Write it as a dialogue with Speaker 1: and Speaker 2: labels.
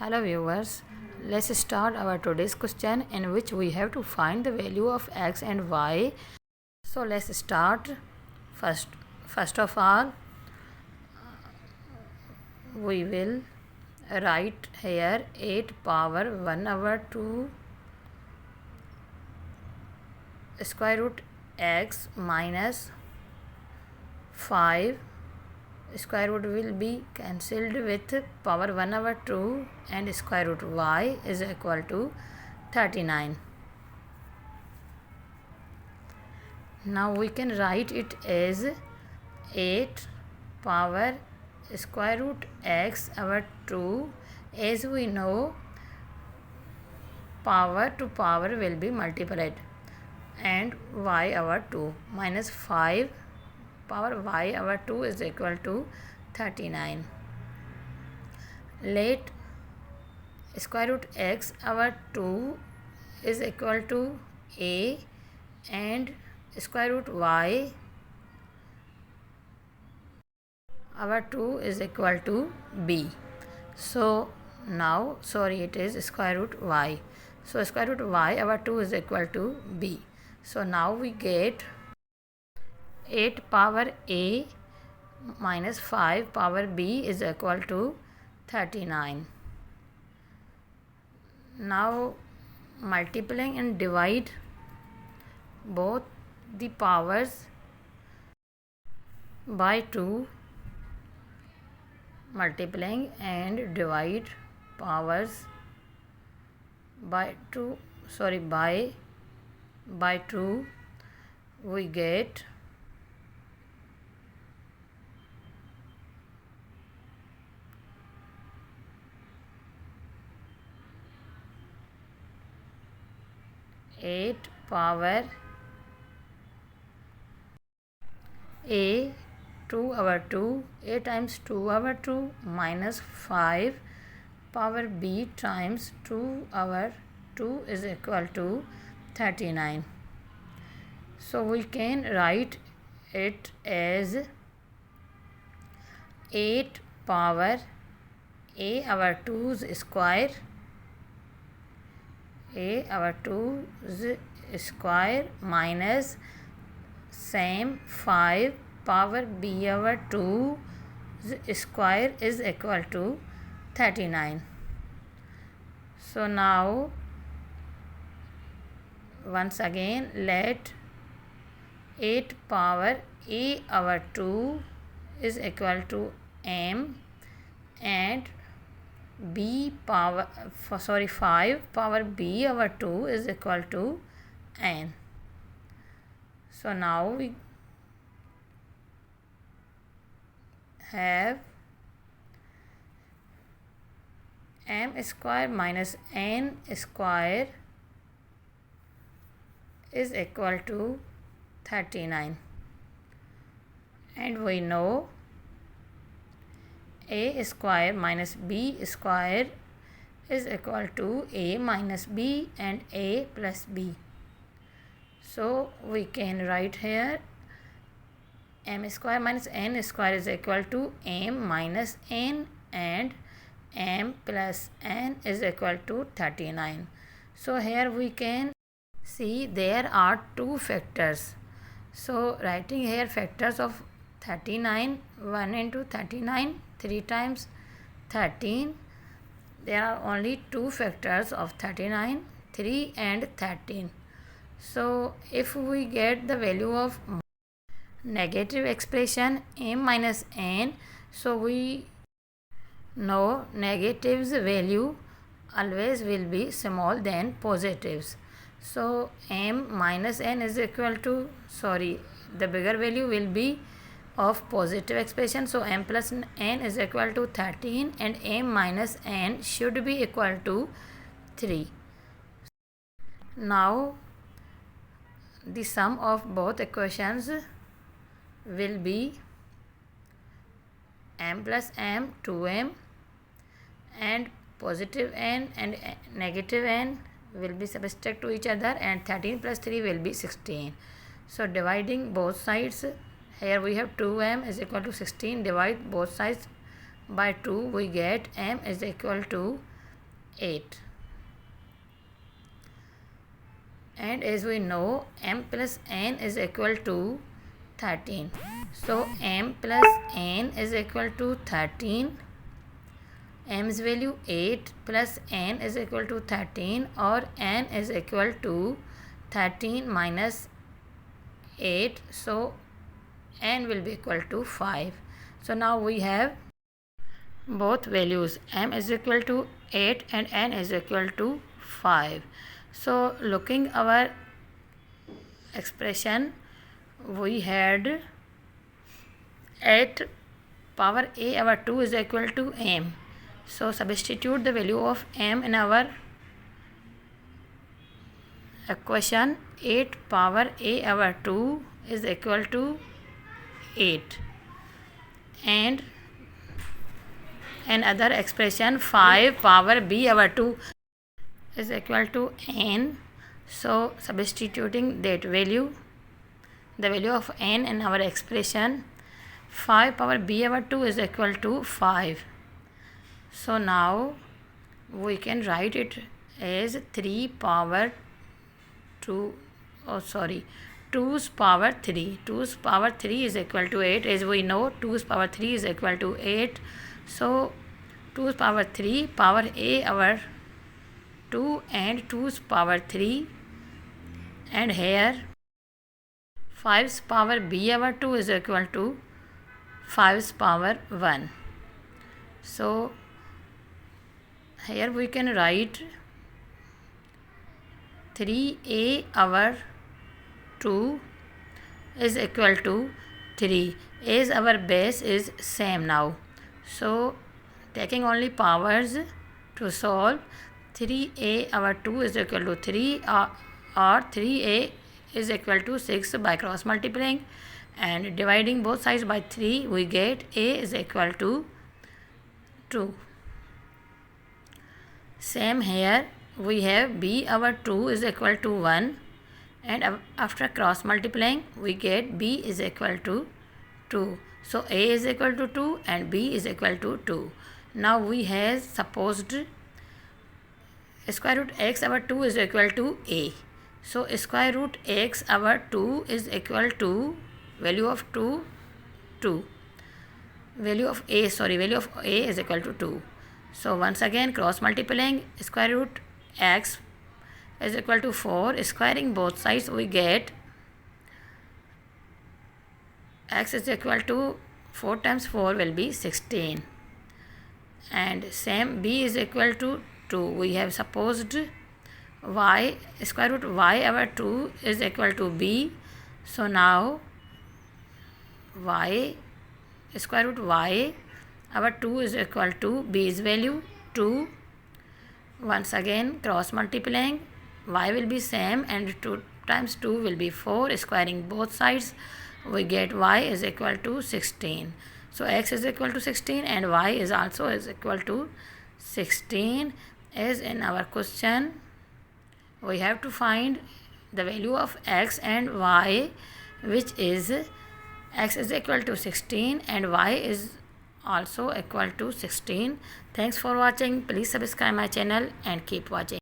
Speaker 1: Hello viewers, let's start our today's question in which we have to find the value of x and y. So let's start. First of all, we will write here 8 power 1 over 2 square root x minus 5 square root will be cancelled with power 1 over 2 and square root y is equal to 39. Now we can write it as 8 power square root x over 2. As we know, power to power will be multiplied, and y over 2 minus 5 power y over 2 is equal to 39. Let square root x over 2 is equal to a and square root y over 2 is equal to b. So now, it is square root y. So square root y over 2 is equal to b. So now we get 8 power a minus 5 power b is equal to 39. Now multiplying and divide both the powers by 2, multiplying and divide powers by 2, by 2, we get 8 power a 2 over 2, a times 2 over 2 minus 5 power b times 2 over 2 is equal to 39. So we can write it as 8 power a over 2's square, a over 2's square minus same 5 power b over 2's square is equal to 39. So now once again let 8 power a over 2 is equal to m and 5 power b over 2 is equal to n. So now we have m square minus n square is equal to 39, and we know a square minus b square is equal to a minus b and a plus b. So we can write here m square minus n square is equal to m minus n and m plus n is equal to 39. So here we can see there are two factors. So writing here factors of 39, 1 into 39, 3 times 13. There are only two factors of 39, 3 and 13. So if we get the value of negative expression m minus n, so we know negatives value always will be small than positives. So m minus n is equal to, the bigger value will be of positive expression. So m plus n is equal to 13 and m minus n should be equal to 3. Now the sum of both equations will be m plus m 2m and positive n and negative n will be subtract to each other, and 13 plus 3 will be 16. So dividing both sides, here we have 2m is equal to 16, divide both sides by 2, we get m is equal to 8. And as we know, m plus n is equal to 13. So m plus n is equal to 13. m's value 8 plus n is equal to 13, or n is equal to 13 minus 8. So n will be equal to 5. So now we have both values, m is equal to 8 and n is equal to 5. So looking our expression, we had 8 power a over 2 is equal to m. So substitute the value of m in our equation. 8 power a over 2 is equal to 8, and another expression 5 power b over 2 is equal to n. So substituting that value, the value of n in our expression, 5 power b over 2 is equal to 5. So now we can write it as 3 power 2, 2's power 3. 2's power 3 is equal to 8. As we know, 2's power 3 is equal to 8. So 2's power 3 power a over 2 and 2's power 3, and here 5's power b over 2 is equal to 5's power 1. So here we can write 3a over 2 is equal to 3, as our base is same now. So taking only powers to solve, 3a over 2 is equal to 3, or 3a is equal to 6 by cross multiplying, and dividing both sides by 3 we get a is equal to 2. Same here, we have b over 2 is equal to 1, and after cross multiplying we get b is equal to 2. So a is equal to 2 and b is equal to 2. Now we have supposed square root x over 2 is equal to a. So square root x over 2 is equal to value of 2, 2. Value of a is equal to 2. So once again cross multiplying, square root x is equal to 4. Squaring both sides we get x is equal to 4 times 4 will be 16. And same b is equal to 2. We have supposed y, square root y over 2 is equal to b. So now y, square root y over 2 is equal to b's value 2. Once again cross multiplying, y will be same and 2 times 2 will be 4. Squaring both sides we get y is equal to 16. So x is equal to 16 and y is also is equal to 16. As in our question, we have to find the value of x and y, which is x is equal to 16 and y is also equal to 16. Thanks for watching. Please subscribe my channel and keep watching.